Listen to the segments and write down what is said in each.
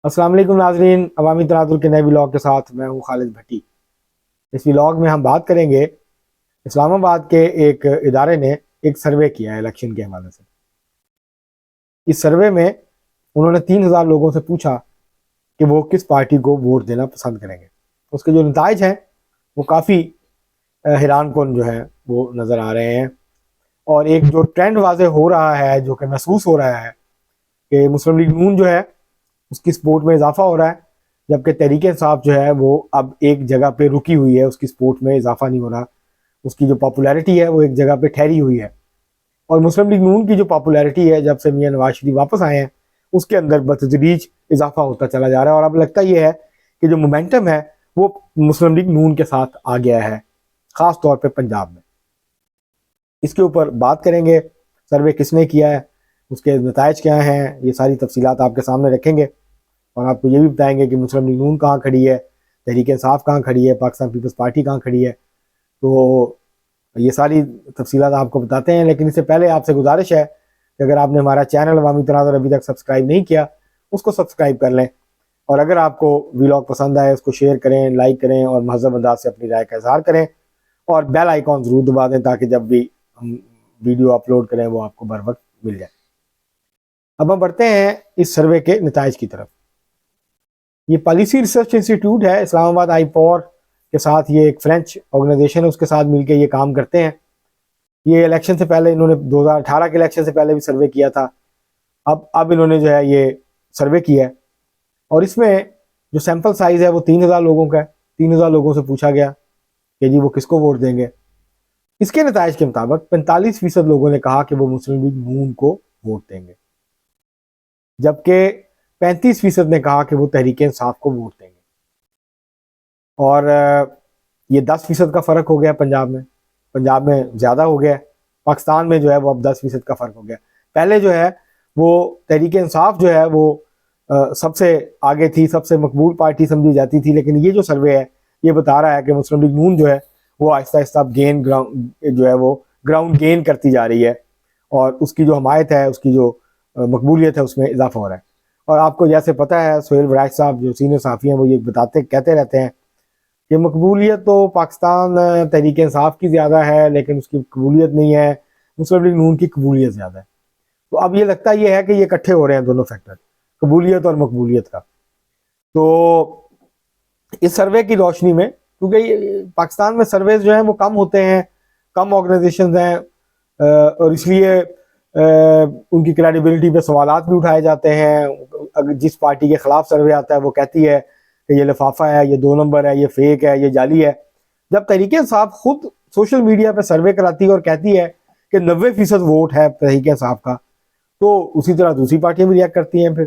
अस्सलाम वालेकुम नाजरीन, अवामी तनाजुर के नए व्लॉग के साथ मैं हूं खालिद भट्टी। इस व्लॉग में हम बात करेंगे इस्लामाबाद के एक इदारे ने एक सर्वे किया है इलेक्शन के हवाले से। इस सर्वे में उन्होंने 3,000 लोगों से पूछा कि वो किस पार्टी को वोट देना पसंद करेंगे। उसके जो नताइज हैं वो काफ़ी हैरान कुन जो है वो नज़र आ रहे हैं। और एक जो ट्रेंड वाज़े हो रहा है, जो कि महसूस हो रहा है कि मुस्लिम लीग नून जो है उसकी सपोर्ट में इजाफा हो रहा है, जबकि तहरीक इंसाफ जो है वो अब एक जगह पे रुकी हुई है, उसकी सपोर्ट में इजाफा नहीं हो रहा। उसकी जो पॉपुलैरिटी है वो एक जगह पे ठहरी हुई है। और मुस्लिम लीग नून की जो पॉपुलैरिटी है जब से मियां नवाज शरीफ वापस आए हैं उसके अंदर बतदरीज इजाफा होता चला जा रहा है। और अब लगता यह है कि जो मोमेंटम है वो मुस्लिम लीग नून के साथ आ गया है, ख़ास तौर पर पंजाब में। इसके ऊपर बात करेंगे, सर्वे किसने किया है, उसके नताइज क्या हैं, ये सारी तफसीलात आपके सामने रखेंगे। और आपको ये भी बताएंगे कि मुस्लिम लीग नून कहाँ खड़ी है, तहरीक इंसाफ कहाँ खड़ी है, पाकिस्तान पीपल्स पार्टी कहाँ खड़ी है। तो ये सारी तफसीलात आपको बताते हैं। लेकिन इससे पहले आपसे गुजारिश है कि अगर आपने हमारा चैनल अवामी तनाज़ुर अभी तक सब्सक्राइब नहीं किया उसको सब्सक्राइब कर लें। और अगर आपको व्लॉग पसंद आए उसको शेयर करें, लाइक करें और महज़ब अंदाज से अपनी राय का इजहार करें। और बेल आइकॉन ज़रूर दबा दें ताकि जब भी हम वीडियो अपलोड करें वो आपको बर वक्त मिल जाए। अब हम बढ़ते हैं इस सर्वे के नताइज की तरफ। ये पॉलिसी रिसर्च इंस्टीट्यूट है इस्लामाबाद आईपॉर के साथ, ये एक फ्रेंच ऑर्गेनाइजेशन है, उसके साथ मिलकर ये काम करते हैं। ये इलेक्शन से पहले इन्होंने 2018 के इलेक्शन से पहले भी सर्वे किया था। अब इन्होंने जो है ये सर्वे किया है और इसमें जो सैंपल साइज है वो 3,000 लोगों का है। 3,000 लोगों से पूछा गया कि जी वो किसको वोट देंगे। इसके नताइज के मुताबिक 45% लोगों ने कहा कि वो मुस्लिम लीग नून को वोट देंगे, जबकि 35% ने कहा कि वो तहरीक इंसाफ को वोट देंगे। और ये 10% का फ़र्क हो गया पंजाब में ज़्यादा हो गया। पाकिस्तान में जो है वो अब 10% का फ़र्क हो गया। पहले जो है वो तहरीक इंसाफ जो है वो सबसे आगे थी, सबसे मकबूल पार्टी समझी जाती थी। लेकिन ये जो सर्वे है ये बता रहा है कि मुस्लिम लीग नून जो है वो आहिस्ता आहिस्ता ग्राउंड जो है वो ग्राउंड गेन करती जा रही है और उसकी जो हमायत है, उसकी जो मकबूलियत है उसमें इजाफा हो रहा है। और आपको जैसे पता है, सोहेल वराज साहब जो सीनियर साफ़ी हैं वो ये कहते रहते हैं कि मकबूलियत तो पाकिस्तान तहरीक इंसाफ की ज़्यादा है लेकिन उसकी कबूलियत नहीं है, मुस्लिम लीग नून की कबूलियत ज़्यादा है। तो अब ये लगता ये है कि ये इकट्ठे हो रहे हैं दोनों फैक्टर, कबूलियत और मकबूलियत का। तो इस सर्वे की रोशनी में, क्योंकि पाकिस्तान में सर्वे जो हैं वो कम होते हैं, कम ऑर्गेनाइजेशन हैं और इसलिए उनकी क्रेडिबिलिटी पे सवालात भी उठाए जाते हैं। अगर जिस पार्टी के ख़िलाफ़ सर्वे आता है वो कहती है कि ये लिफाफा है, ये 2 नंबर है, ये फेक है, ये जाली है। जब तहरीक इंसाफ खुद सोशल मीडिया पे सर्वे कराती है और कहती है कि 90% वोट है तहरीक इंसाफ का, तो उसी तरह दूसरी पार्टियां भी रिएक्ट करती हैं फिर।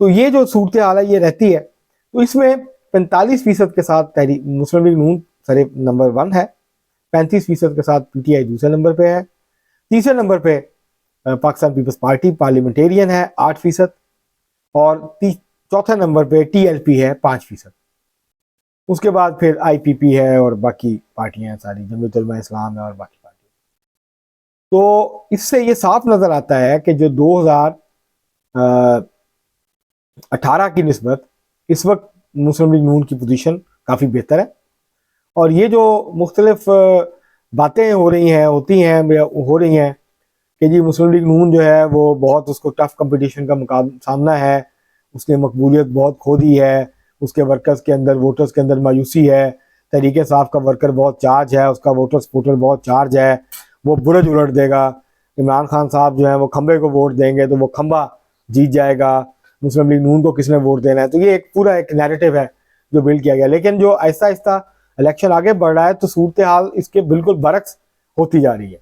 तो ये जो सूरत हाल है ये रहती है। तो इसमें 45% के साथ तहरीक मुस्लिम लीग नून सरे नंबर 1 है, 35% के साथ PTI दूसरे नंबर पे है, तीसरे नंबर पे पाकिस्तान पीपल्स पार्टी पार्लियामेंटेरियन है 8%, और चौथे नंबर पे TLP है 5%। उसके बाद फिर IPP है और बाकी पार्टियां हैं सारी, जमीयत उलमा इस्लाम है और बाकी पार्टियां। तो इससे ये साफ नजर आता है कि जो 2018 की निस्बत इस वक्त मुस्लिम लीग नून की पोजीशन काफ़ी बेहतर है। और ये जो मुख्तलिफ बातें हो रही हैं कि जी मुस्लिम लीग नून जो है वो बहुत उसको टफ कंपटीशन का सामना है, उसने मकबूलियत बहुत खो दी है, उसके वर्कर्स के अंदर, वोटर्स के अंदर मायूसी है, तहरीक इंसाफ का वर्कर बहुत चार्ज है, उसका वोटर सपोर्टर बहुत चार्ज है, वो बुरज उलट देगा। इमरान खान साहब जो है वो खंबे को वोट देंगे तो वो खंबा जीत जाएगा, मुस्लिम लीग नून को किसने वोट देना है। तो ये एक पूरा एक नैरेटिव है जो बिल्ड किया गया। लेकिन जो आहिस्ता आहिस्ता इलेक्शन आगे बढ़ रहा है तो सूरत हाल इसके बिल्कुल बरक्स होती जा रही है।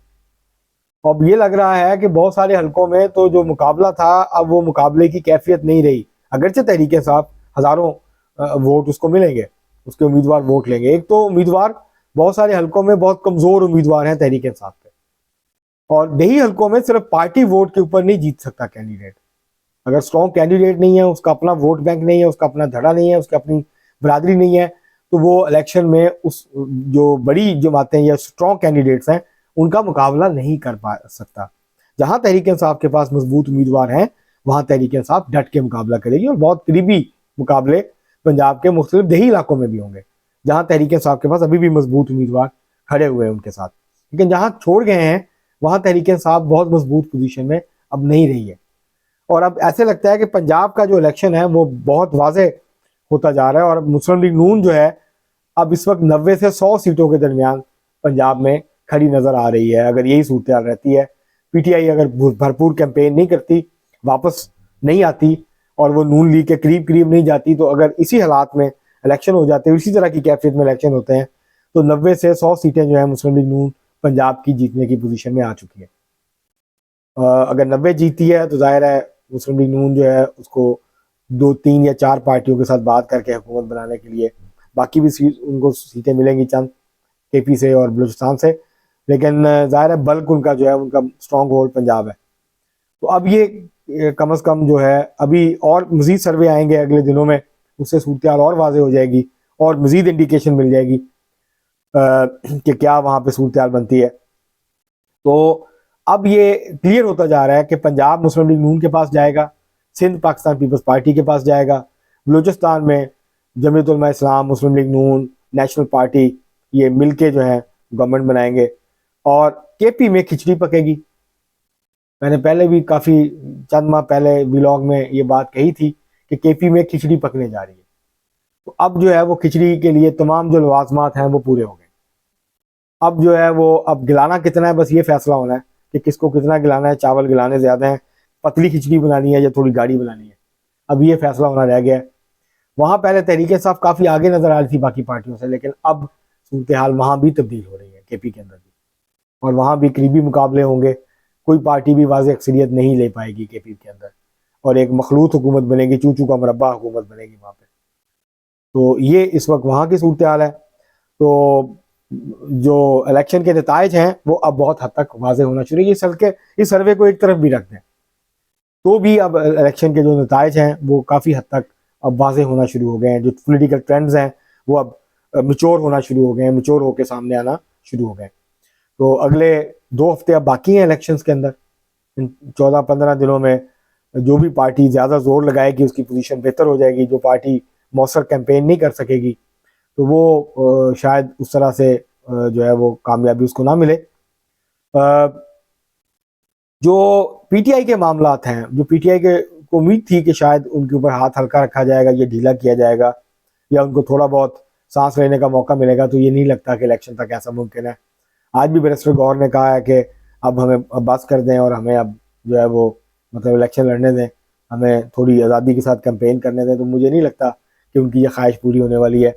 अब ये लग रहा है कि बहुत सारे हलकों में तो जो मुकाबला था अब वो मुकाबले की कैफियत नहीं रही। अगरचे तहरीक इंसाफ हज़ारों वोट उसको मिलेंगे, उसके उम्मीदवार वोट लेंगे। एक तो उम्मीदवार बहुत सारे हलकों में बहुत कमज़ोर उम्मीदवार हैं तहरीक इंसाफ पे, और यही हलकों में सिर्फ पार्टी वोट के ऊपर नहीं जीत सकता कैंडिडेट। अगर स्ट्रॉन्ग कैंडिडेट नहीं है, उसका अपना वोट बैंक नहीं है, उसका अपना धड़ा नहीं है, उसकी अपनी बरादरी नहीं है, तो वो इलेक्शन में उस जो बड़ी जमातें या स्ट्रॉन्ग कैंडिडेट्स हैं उनका मुकाबला नहीं कर पा सकता। जहां तहरीक इंसाफ के पास मजबूत उम्मीदवार हैं वहाँ तहरीक इंसाफ डट के मुकाबला करेगी और बहुत करीबी मुकाबले पंजाब के मुख्तलिफ देही इलाकों में भी होंगे जहाँ तहरीक इंसाफ के पास अभी भी मजबूत उम्मीदवार खड़े हुए हैं उनके साथ। लेकिन जहाँ छोड़ गए हैं वहाँ तहरीक इंसाफ बहुत मजबूत पोजीशन में अब नहीं रही है और अब ऐसे लगता है कि पंजाब का जो इलेक्शन है वो बहुत वाजे होता जा रहा है और मुस्लिम लीग नून जो है अब इस वक्त 90 से 100 सीटों के दरमियान पंजाब में खड़ी नजर आ रही है। अगर यही सूरत रहती है, पीटीआई अगर भरपूर कैंपेन नहीं करती, वापस नहीं आती और वो नून लीग के करीब करीब नहीं जाती, तो अगर इसी हालात में इलेक्शन हो जाते हैं, इसी तरह की कैफियत में इलेक्शन होते हैं, तो 90 से 100 सीटें जो है मुस्लिम लीग नून पंजाब की जीतने की पोजीशन में आ चुकी है। अगर 90 जीती है तो जाहिर है मुस्लिम लीग नून जो है उसको 2, 3 या 4 पार्टियों के साथ बात करके हुकूमत बनाने के लिए बाकी भी उनको सीटें मिलेंगी चंद केपी से और बलूचिस्तान से, लेकिन जाहिर है बल्क उनका जो है उनका स्ट्रॉन्ग होल्ड पंजाब है। तो अब ये कम अज़ कम जो है अभी और मज़ीद सर्वे आएंगे अगले दिनों में, उससे सूरत हाल और वाज़े हो जाएगी और मज़ीद इंडिकेशन मिल जाएगी कि क्या वहाँ पे सूरत हाल बनती है। तो अब ये क्लियर होता जा रहा है कि पंजाब मुस्लिम लीग नून के पास जाएगा, सिंध पाकिस्तान पीपल्स पार्टी के पास जाएगा, बलूचिस्तान में जमीयत उलमा इस्लाम, मुस्लिम लीग नून, नेशनल पार्टी ये मिलके जो है गवर्नमेंट बनाएंगे और केपी में खिचड़ी पकेगी। मैंने पहले भी काफ़ी चंद माह पहले व्लॉग में ये बात कही थी कि केपी में खिचड़ी पकने जा रही है। तो अब जो है वो खिचड़ी के लिए तमाम जो लवाजमात हैं वो पूरे हो गए। अब जो है वो अब गिलाना कितना है बस ये फैसला होना है कि किसको कितना गिलाना है, चावल गिलाने ज़्यादा हैं, पतली खिचड़ी बनानी है या थोड़ी गाढ़ी बनानी है, अब ये फैसला होना रह गया है। वहाँ पहले तहरीक इंसाफ काफ़ी आगे नज़र आ रही थी बाकी पार्टियों से, लेकिन अब सूरत हाल वहाँ भी तब्दील हो रही है केपी के अंदर भी, और वहाँ भी करीबी मुकाबले होंगे। कोई पार्टी भी वाज़ेह अक्सरियत नहीं ले पाएगी केपी के अंदर और एक मखलूत हुकूमत बनेगी, चूचू का मुरब्बा हुकूमत बनेगी वहाँ पे। तो ये इस वक्त वहाँ की सूरत हाल है। तो जो इलेक्शन के नताइज हैं वो अब बहुत हद तक वाज़ेह होना शुरू है। इस सर्वे को एक तरफ भी रख दें तो भी अब इलेक्शन के जो नताइज हैं वो काफ़ी हद तक अब वाज़ेह होना शुरू हो गए हैं। जो पॉलिटिकल ट्रेंड्स हैं वो अब मैच्योर होना शुरू हो गए हैं, मैच्योर होकर सामने आना शुरू हो गए। तो अगले 2 हफ्ते अब बाकी हैं इलेक्शंस के अंदर। इन 14-15 दिनों में जो भी पार्टी ज़्यादा जोर लगाएगी उसकी पोजीशन बेहतर हो जाएगी। जो पार्टी मौसर कैंपेन नहीं कर सकेगी तो वो शायद उस तरह से जो है वो कामयाबी उसको ना मिले। जो पीटीआई के मामलात हैं, जो पीटीआई को उम्मीद थी कि शायद उनके ऊपर हाथ हल्का रखा जाएगा, ये ढीला किया जाएगा या उनको थोड़ा बहुत सांस लेने का मौका मिलेगा, तो ये नहीं लगता कि इलेक्शन तक ऐसा मुमकिन है। आज भी बैरिस्टर गौर ने कहा है कि अब हमें बस कर दें और हमें अब जो है वो मतलब इलेक्शन लड़ने दें, हमें थोड़ी आज़ादी के साथ कैंपेन करने दें। तो मुझे नहीं लगता कि उनकी ये ख्वाहिश पूरी होने वाली है।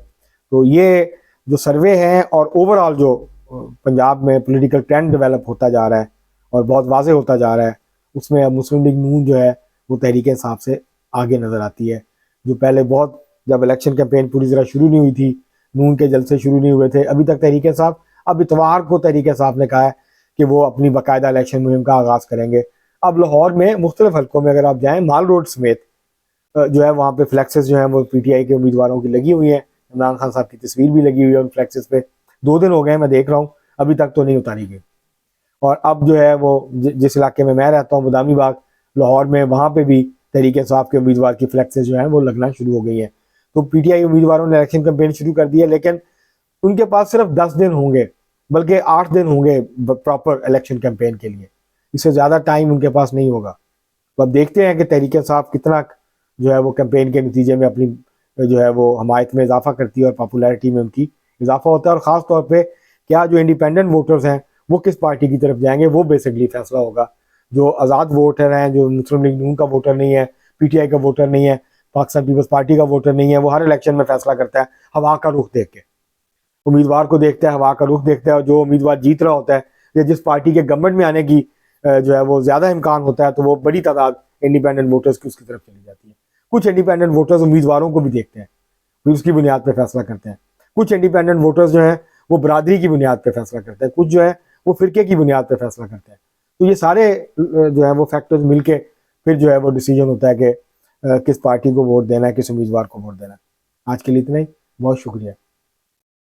तो ये जो सर्वे हैं और ओवरऑल जो पंजाब में पॉलिटिकल ट्रेंड डेवलप होता जा रहा है और बहुत वाज़ेह होता जा रहा है, उसमें अब मुस्लिम लीग नून जो है वो तहरीक इंसाफ से आगे नज़र आती है। जो पहले बहुत जब इलेक्शन कैंपेन पूरी तरह शुरू नहीं हुई थी, नून के जलसे शुरू नहीं हुए थे अभी तक तहरीक इंसाफ, अब इतवार को तहरीक इंसाफ ने कहा है कि वो अपनी बाकायदा इलेक्शन मुहिम का आगाज़ करेंगे। अब लाहौर में मुख्तलिफ हल्कों में अगर आप जाएँ, माल रोड समेत जो है वहाँ पे फ्लैक्सेस जो हैं वो पीटीआई के उम्मीदवारों की लगी हुई हैं। इमरान खान साहब की तस्वीर भी लगी हुई है उन फ्लैक्सेस पे। 2 दिन हो गए मैं देख रहा हूँ, अभी तक तो नहीं उतारी गई। और अब जो है वो जिस इलाके में मैं रहता हूँ बदामी बाग लाहौर में, वहाँ पे भी तहरीक इंसाफ के उम्मीदवार की फ्लैक्सेस जो हैं वो लगना शुरू हो गई हैं। तो पीटीआई उम्मीदवारों ने इलेक्शन कैंपेन शुरू कर दी है, लेकिन उनके पास सिर्फ 10 दिन होंगे, बल्कि 8 दिन होंगे प्रॉपर इलेक्शन कैंपेन के लिए। इससे ज़्यादा टाइम उनके पास नहीं होगा। तो अब देखते हैं कि तहरीक इंसाफ कितना जो है वो कैंपेन के नतीजे में अपनी जो है वो हमायत में इजाफा करती है और पॉपुलैरिटी में उनकी इजाफा होता है। और ख़ास तौर पे क्या जो इंडिपेंडेंट वोटर्स हैं वो किस पार्टी की तरफ जाएंगे, वो बेसिकली फैसला होगा। जो आज़ाद वोटर हैं, जो मुस्लिम लीग नून का वोटर नहीं है, पीटीआई का वोटर नहीं है, पाकिस्तान पीपल्स पार्टी का वोटर नहीं है, वो हर इलेक्शन में फैसला करता है हवा का रुख देख के, उम्मीदवार को देखता है, हवा का रुख देखता है। और जो उम्मीदवार जीत रहा होता है या जिस पार्टी के गवर्नमेंट में आने की जो है वो ज़्यादा इम्कान होता है, तो वो बड़ी तादाद इंडिपेंडेंट वोटर्स की उसकी तरफ चली जाती है। कुछ इंडिपेंडेंट वोटर्स उम्मीदवारों को भी देखते हैं, फिर उसकी बुनियाद पर फैसला करते हैं। कुछ इंडिपेंडेंट वोटर्स जो हैं वो बरादरी की बुनियाद पर फैसला करते हैं, कुछ जो है वो फ़िरके की बुनियाद पर फैसला करते हैं। तो ये सारे जो है वो फैक्टर्स मिलके फिर जो है वो डिसीजन होता है कि किस पार्टी को वोट देना है, किस उम्मीदवार को वोट देना है। आज के लिए इतना ही, बहुत शुक्रिया।